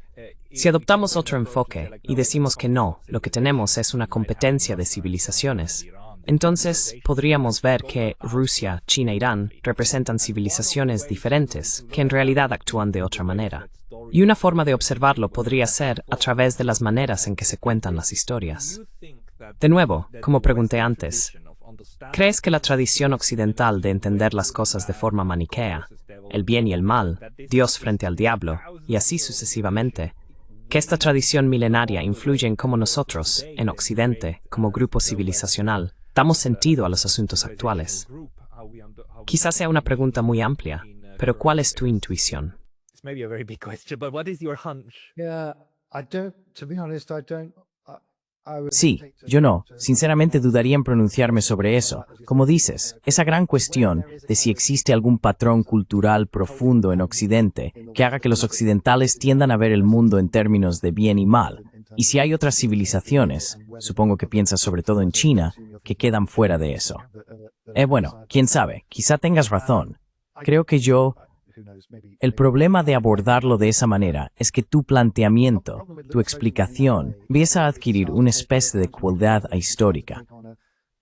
Si adoptamos otro enfoque y decimos que no, lo que tenemos es una competencia de civilizaciones, entonces podríamos ver que Rusia, China e Irán representan civilizaciones diferentes que en realidad actúan de otra manera. Y una forma de observarlo podría ser a través de las maneras en que se cuentan las historias. De nuevo, como pregunté antes, ¿crees que la tradición occidental de entender las cosas de forma maniquea, el bien y el mal, Dios frente al diablo, y así sucesivamente, que esta tradición milenaria influye en cómo nosotros, en Occidente, como grupo civilizacional, damos sentido a los asuntos actuales? Quizás sea una pregunta muy amplia, pero ¿cuál es tu intuición? Yeah, to be honest, Sí, yo no. Sinceramente dudaría en pronunciarme sobre eso. Como dices, esa gran cuestión de si existe algún patrón cultural profundo en Occidente que haga que los occidentales tiendan a ver el mundo en términos de bien y mal, y si hay otras civilizaciones, supongo que piensas sobre todo en China, que quedan fuera de eso. Bueno, quién sabe, quizá tengas razón. Creo que el problema de abordarlo de esa manera es que tu planteamiento, tu explicación, empieza a adquirir una especie de cualidad histórica.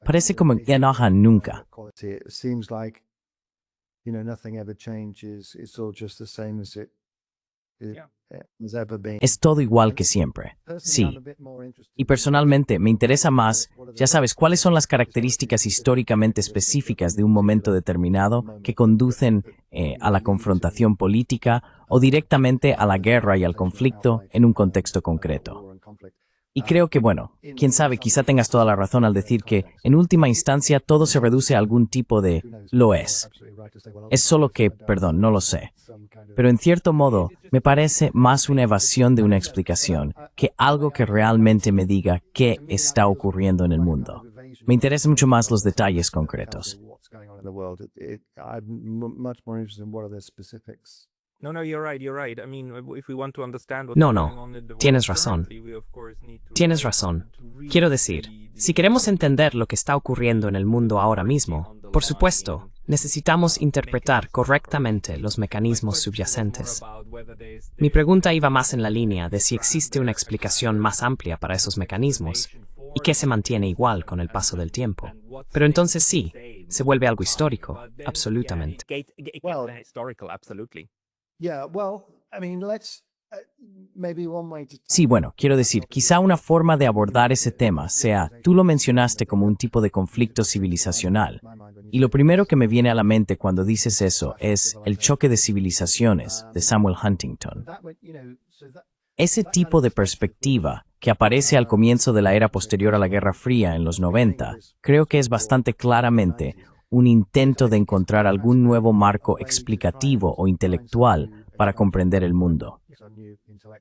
Parece como que no ha nunca. It seems like, nothing ever changes. It's all just the same as it has ever been. Es todo igual que siempre. Sí. Y personalmente me interesa más, ya sabes, cuáles son las características históricamente específicas de un momento determinado que conducen a la confrontación política o directamente a la guerra y al conflicto en un contexto concreto. Y creo que, bueno, quién sabe, quizá tengas toda la razón al decir que, en última instancia, todo se reduce a algún tipo de lo es. Es solo que, perdón, no lo sé. Pero en cierto modo, me parece más una evasión de una explicación que algo que realmente me diga qué está ocurriendo en el mundo. Me interesan mucho más los detalles concretos. No, you're right. I mean, if we want to understand what's No, going no, on in the world tienes razón. currently, we of course need to Tienes razón. Quiero decir, si queremos entender lo que está ocurriendo en el mundo ahora mismo, por supuesto, necesitamos interpretar correctamente los mecanismos subyacentes. Mi pregunta iba más en la línea de si existe una explicación más amplia para esos mecanismos y que se mantiene igual con el paso del tiempo. Pero entonces sí, se vuelve algo histórico, absolutamente. Historical, absolutely. Yeah, well, I mean, maybe one way to. Sí, bueno, quiero decir, quizá una forma de abordar ese tema sea, tú lo mencionaste como un tipo de conflicto civilizacional. Y lo primero que me viene a la mente cuando dices eso es El choque de civilizaciones, de Samuel Huntington. Ese tipo de perspectiva, que aparece al comienzo de la era posterior a la Guerra Fría en los 90, creo que es bastante claramente un intento de encontrar algún nuevo marco explicativo o intelectual para comprender el mundo.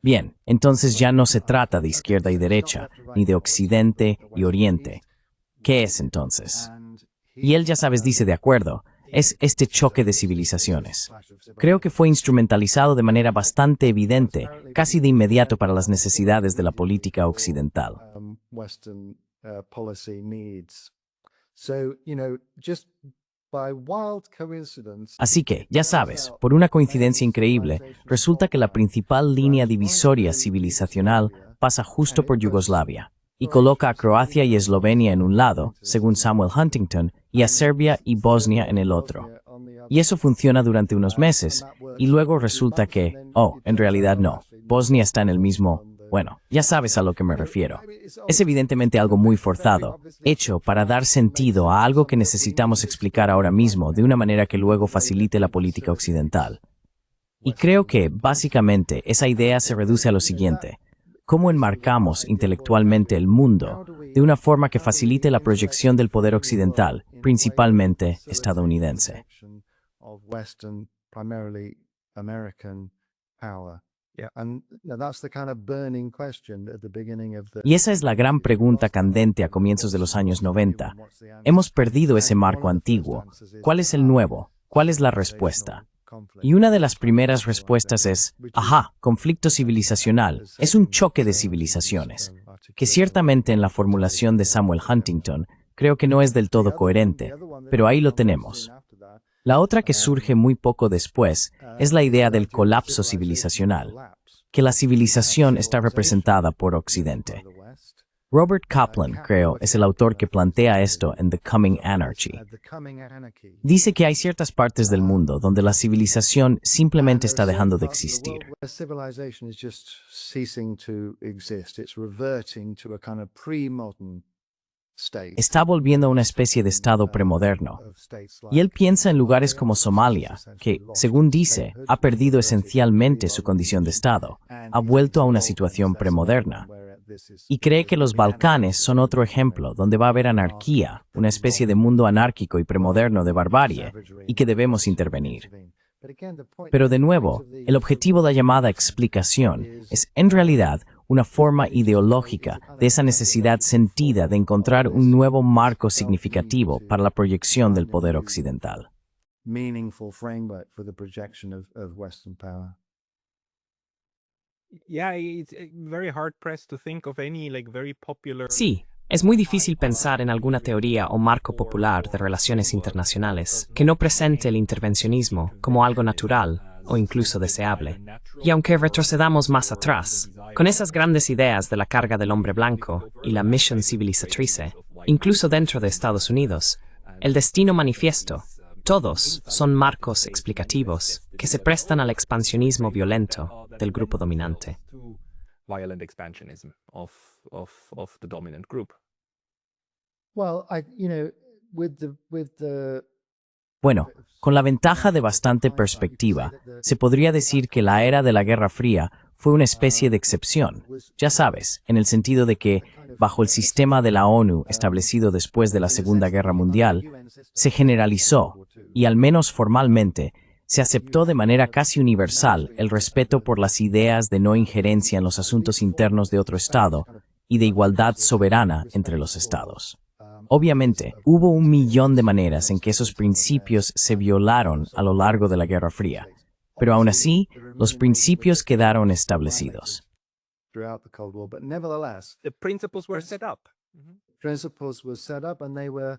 Bien, entonces ya no se trata de izquierda y derecha, ni de occidente y oriente. ¿Qué es entonces? Y él, ya sabes, dice de acuerdo, es este choque de civilizaciones. Creo que fue instrumentalizado de manera bastante evidente, casi de inmediato para las necesidades de la política occidental. Western policy needs. So, just by wild coincidence. Así que, ya sabes, por una coincidencia increíble, resulta que la principal línea divisoria civilizacional pasa justo por Yugoslavia y coloca a Croacia y Eslovenia en un lado, según Samuel Huntington, y a Serbia y Bosnia en el otro. Y eso funciona durante unos meses, y luego resulta que, en realidad no, Bosnia está en el mismo. Bueno, ya sabes a lo que me refiero. Es evidentemente algo muy forzado, hecho para dar sentido a algo que necesitamos explicar ahora mismo de una manera que luego facilite la política occidental. Y creo que, básicamente, esa idea se reduce a lo siguiente. ¿Cómo enmarcamos intelectualmente el mundo de una forma que facilite la proyección del poder occidental, principalmente estadounidense? Y esa es la gran pregunta candente a comienzos de los años 90. Hemos perdido ese marco antiguo. ¿Cuál es el nuevo? ¿Cuál es la respuesta? Y una de las primeras respuestas es, conflicto civilizacional, es un choque de civilizaciones, que ciertamente en la formulación de Samuel Huntington creo que no es del todo coherente, pero ahí lo tenemos. La otra que surge muy poco después es la idea del colapso civilizacional, que la civilización está representada por Occidente. Robert Kaplan, creo, es el autor que plantea esto en The Coming Anarchy. Dice que hay ciertas partes del mundo donde la civilización simplemente está dejando de existir. Está volviendo a una especie de estado premoderno. Y él piensa en lugares como Somalia, que, según dice, ha perdido esencialmente su condición de estado, ha vuelto a una situación premoderna. Y cree que los Balcanes son otro ejemplo donde va a haber anarquía, una especie de mundo anárquico y premoderno de barbarie, y que debemos intervenir. Pero de nuevo, el objetivo de la llamada explicación es, en realidad, una forma ideológica de esa necesidad sentida de encontrar un nuevo marco significativo para la proyección del poder occidental. Yeah, it's very hard pressed to think of any very popular Sí, Es muy difícil pensar en alguna teoría o marco popular de relaciones internacionales que no presente el intervencionismo como algo natural o incluso deseable. Y aunque retrocedamos más atrás, con esas grandes ideas de la carga del hombre blanco y la misión civilizatrice, incluso dentro de Estados Unidos, el destino manifiesto, todos son marcos explicativos que se prestan al expansionismo violento del grupo dominante. Violent expansionism of the dominant group. Well, Bueno, con la ventaja de bastante perspectiva, se podría decir que la era de la Guerra Fría fue una especie de excepción, ya sabes, en el sentido de que, bajo el sistema de la ONU establecido después de la Segunda Guerra Mundial, se generalizó, y al menos formalmente, se aceptó de manera casi universal el respeto por las ideas de no injerencia en los asuntos internos de otro Estado y de igualdad soberana entre los Estados. Obviamente, hubo 1.000.000 de maneras en que esos principios se violaron a lo largo de la Guerra Fría, pero aún así, los principios quedaron establecidos. throughout the Cold War, but nevertheless, The principles were set up. principles were set up and they were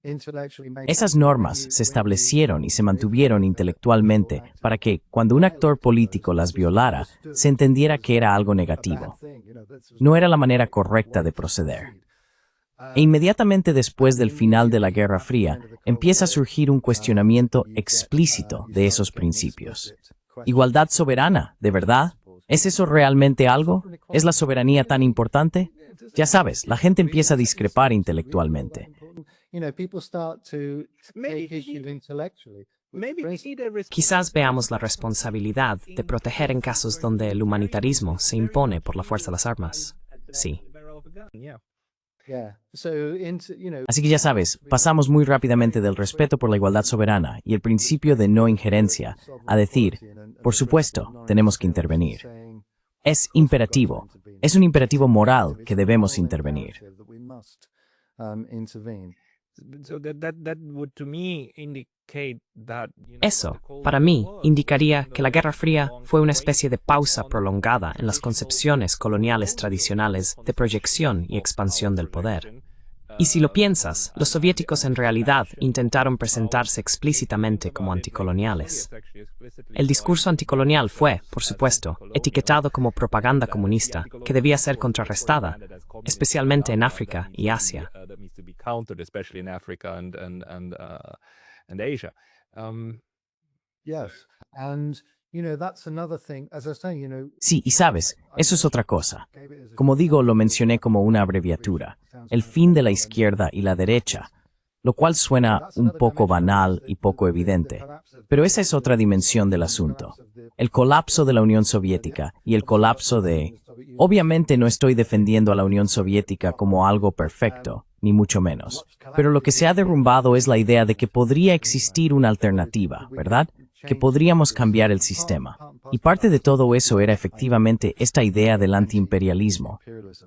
intellectually made. Esas normas se establecieron y se mantuvieron intelectualmente para que, cuando un actor político las violara, se entendiera que era algo negativo. No era la manera correcta de proceder. E inmediatamente después del final de la Guerra Fría, empieza a surgir un cuestionamiento explícito de esos principios. Igualdad soberana, ¿de verdad? ¿Es eso realmente algo? ¿Es la soberanía tan importante? Ya sabes, la gente empieza a discrepar intelectualmente. People start to take issue intellectually. Maybe we need a Quizás veamos la responsabilidad de proteger en casos donde el humanitarismo se impone por la fuerza de las armas. Sí. Yeah. Yeah. So Así que ya sabes, pasamos muy rápidamente del respeto por la igualdad soberana y el principio de no injerencia a decir, por supuesto, tenemos que intervenir. Es imperativo, es un imperativo moral que debemos intervenir. intervene. So that would to me indicate that Eso, para mí, indicaría que la Guerra Fría fue una especie de pausa prolongada en las concepciones coloniales tradicionales de proyección y expansión del poder. Y si lo piensas, los soviéticos en realidad intentaron presentarse explícitamente como anticoloniales. El discurso anticolonial fue, por supuesto, etiquetado como propaganda comunista, que debía ser contrarrestada, especialmente en África y Asia. that needs to be countered, especially in Africa and Asia. Yes. And that's another thing, as I was saying, Sí, y sabes, eso es otra cosa. Como digo, lo mencioné como una abreviatura, el fin de la izquierda y la derecha, lo cual suena un poco banal y poco evidente, pero esa es otra dimensión del asunto. El colapso de la Unión Soviética y el colapso de... Obviamente no estoy defendiendo a la Unión Soviética como algo perfecto, ni mucho menos, pero lo que se ha derrumbado es la idea de que podría existir una alternativa, ¿verdad? Que podríamos cambiar el sistema. Y parte de todo eso era efectivamente esta idea del antiimperialismo,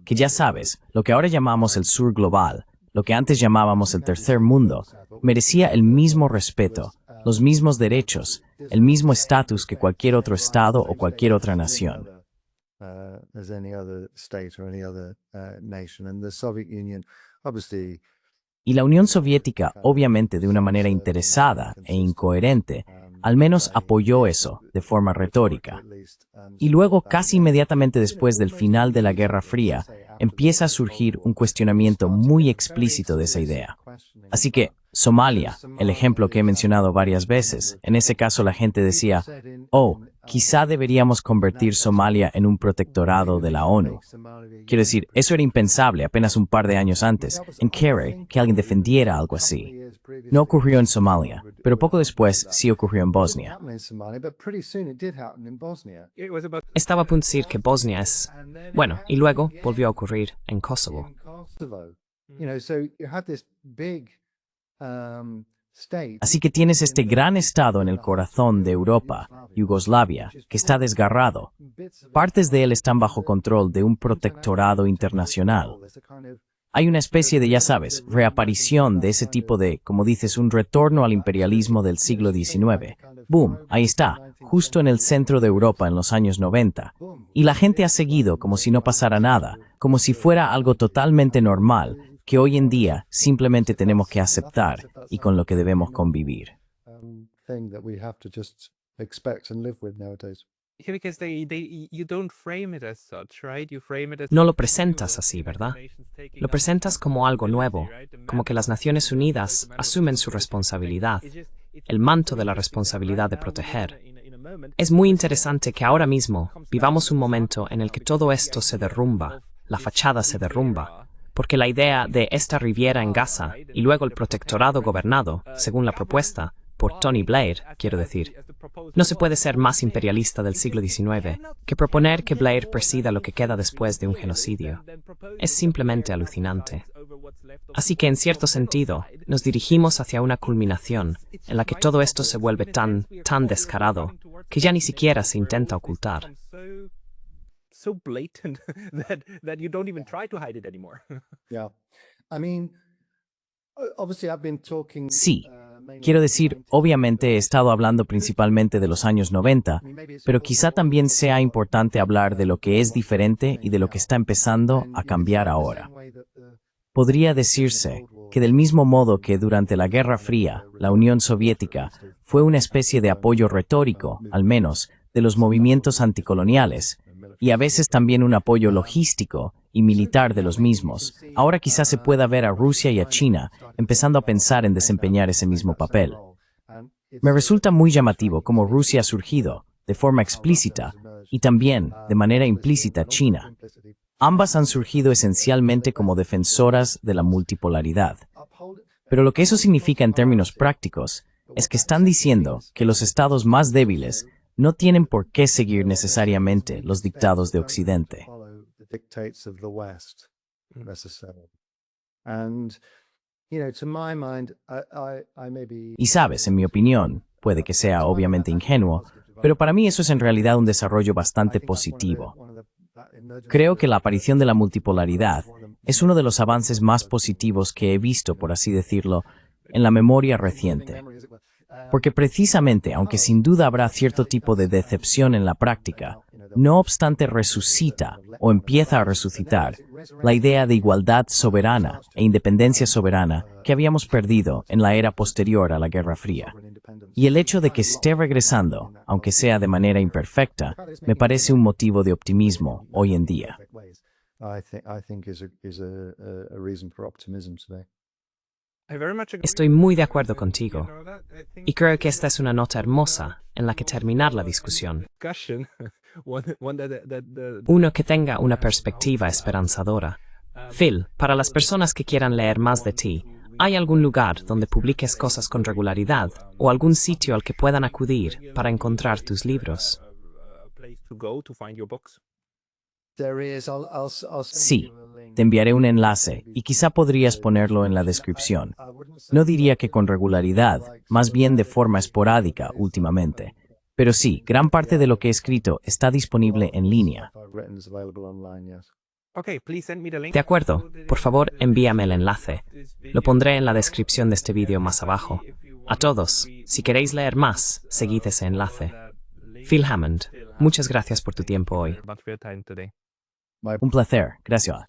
que ya sabes, lo que ahora llamamos el sur global, lo que antes llamábamos el tercer mundo, merecía el mismo respeto, los mismos derechos, el mismo estatus que cualquier otro estado o cualquier otra nación. As any other state or any other nation. And the Soviet Union, obviously, Y la Unión Soviética, obviamente de una manera interesada e incoherente, al menos apoyó eso de forma retórica. Y luego, casi inmediatamente después del final de la Guerra Fría, empieza a surgir un cuestionamiento muy explícito de esa idea. Así que, Somalia, el ejemplo que he mencionado varias veces, en ese caso la gente decía, oh, quizá deberíamos convertir Somalia en un protectorado de la ONU. Quiero decir, eso era impensable apenas un par de años antes, en Kerry, que alguien defendiera algo así. No ocurrió en Somalia, pero poco después sí ocurrió en Bosnia. happened in Somalia, but pretty soon it did happen in Bosnia. It was about Estaba a punto de decir que Bosnia es... Bueno, y luego volvió a ocurrir en Kosovo. In Kosovo. So you had this big state. Así que tienes este gran estado en el corazón de Europa, Yugoslavia, que está desgarrado. Partes de él están bajo control de un protectorado internacional. There's a kind of Hay una especie de, ya sabes, reaparición de ese tipo de, como dices, un retorno al imperialismo del siglo XIX. Boom, ahí está, justo en el centro de Europa en los años 90. Y la gente ha seguido como si no pasara nada, como si fuera algo totalmente normal que hoy en día simplemente tenemos que aceptar y con lo que debemos convivir. Thing that we have to just expect and live with nowadays. Yeah, because you don't frame it as such, right? You frame it as No lo something presentas new, así, ¿verdad? the nations taking Lo up presentas como algo nuevo, responsibility, right? The como que las Naciones Unidas asumen su responsabilidad, el manto de la responsabilidad de proteger. Es muy interesante que ahora mismo vivamos un momento en el que todo esto se derrumba, la fachada se derrumba, porque la idea de esta riviera en Gaza y luego el protectorado gobernado, según la propuesta, por Tony Blair, quiero decir, no se puede ser más imperialista del siglo XIX que proponer que Blair presida lo que queda después de un genocidio. Es simplemente alucinante. Así que, en cierto sentido, nos dirigimos hacia una culminación en la que todo esto se vuelve tan descarado que ya ni siquiera se intenta ocultar. So blatant that you don't even try to hide it anymore. Yeah. I mean, obviously I've been talking. Sí, quiero decir, obviamente he estado hablando principalmente de los años 90, pero quizá también sea importante hablar de lo que es diferente y de lo que está empezando a cambiar ahora. Podría decirse que del mismo modo que durante la Guerra Fría, la Unión Soviética fue una especie de apoyo retórico, al menos, de los movimientos anticoloniales, y a veces también un apoyo logístico y militar de los mismos, ahora quizás se pueda ver a Rusia y a China empezando a pensar en desempeñar ese mismo papel. Me resulta muy llamativo cómo Rusia ha surgido, de forma explícita, y también, de manera implícita, China. Ambas han surgido esencialmente como defensoras de la multipolaridad. Pero lo que eso significa en términos prácticos es que están diciendo que los estados más débiles no tienen por qué seguir necesariamente los dictados de Occidente. Y sabes, en mi opinión, puede que sea obviamente ingenuo, pero para mí eso es en realidad un desarrollo bastante positivo. Creo que la aparición de la multipolaridad es uno de los avances más positivos que he visto, por así decirlo, en la memoria reciente. Porque precisamente, aunque sin duda habrá cierto tipo de decepción en la práctica, no obstante resucita o empieza a resucitar la idea de igualdad soberana e independencia soberana que habíamos perdido en la era posterior a la Guerra Fría. Y el hecho de que esté regresando, aunque sea de manera imperfecta, me parece un motivo de optimismo hoy en día. Estoy muy de acuerdo contigo, y creo que esta es una nota hermosa en la que terminar la discusión. Uno que tenga una perspectiva esperanzadora. Phil, para las personas que quieran leer más de ti, ¿hay algún lugar donde publiques cosas con regularidad o algún sitio al que puedan acudir para encontrar tus libros? Sí, te enviaré un enlace y quizá podrías ponerlo en la descripción. No diría que con regularidad, más bien de forma esporádica últimamente. Pero sí, gran parte de lo que he escrito está disponible en línea. De acuerdo, por favor envíame el enlace. Lo pondré en la descripción de este vídeo más abajo. A todos, si queréis leer más, seguid ese enlace. Phil Hammond, muchas gracias por tu tiempo hoy. Un placer, gracias.